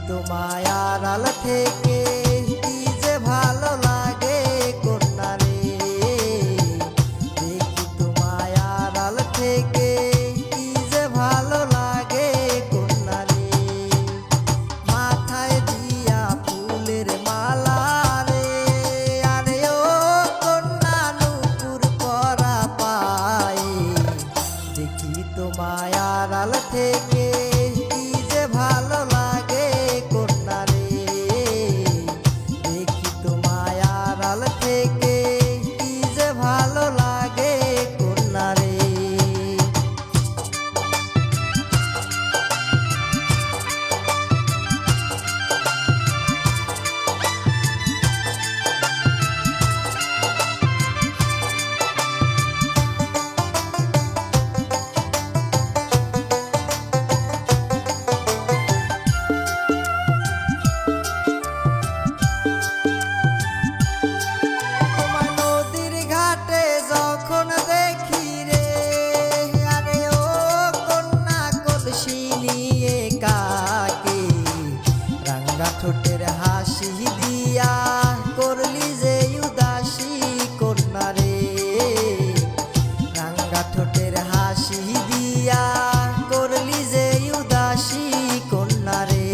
তোমায় আড়াল থেকে কি যে ভালো লাগে কন্যা রে, দেখি তোমায় আড়াল থেকে কি যে ভালো লাগে কন্যা রে। মাথায় দিয়া ফুলের মালা রে, আরে ও কন্যা নূপুর পরা পায়ে, দেখি তোমায় আড়াল থেকে কি যে ভালো লাগে কন্যা রে, দেখি তোমায় আড়াল থেকে কি যে ভালো লাগে কন্যা রে। ঠোঁটের হাসি দিয়া করলি যে উদাসী কন্যা রে, রাঙ্গা ঠোঁটের হাসি দিয়া করলি যে উদাসী কন্যা রে।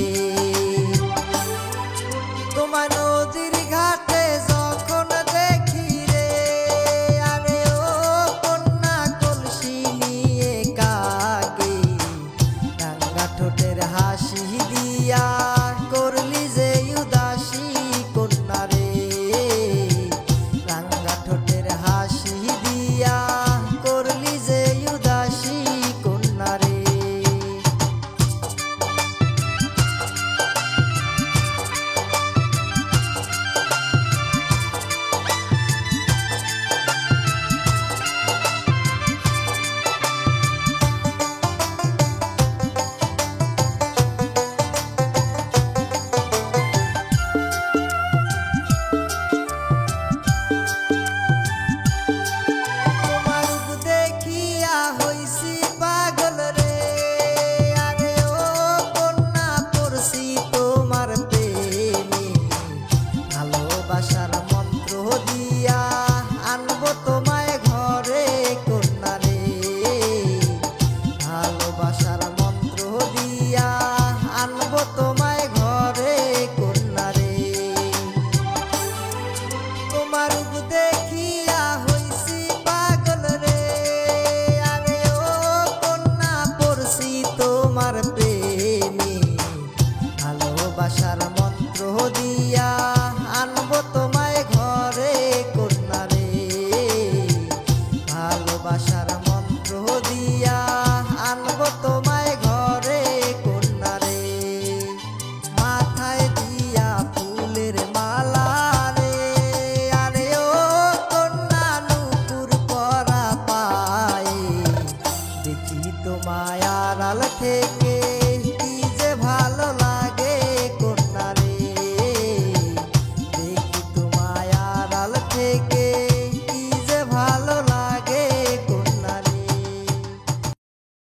তোমার নদীর ঘাটে যখন দেখি রে, আরে ও কন্যা কলসি নিয়ে কাকে, রাঙ্গা ঠোঁটের হাসি দিয়া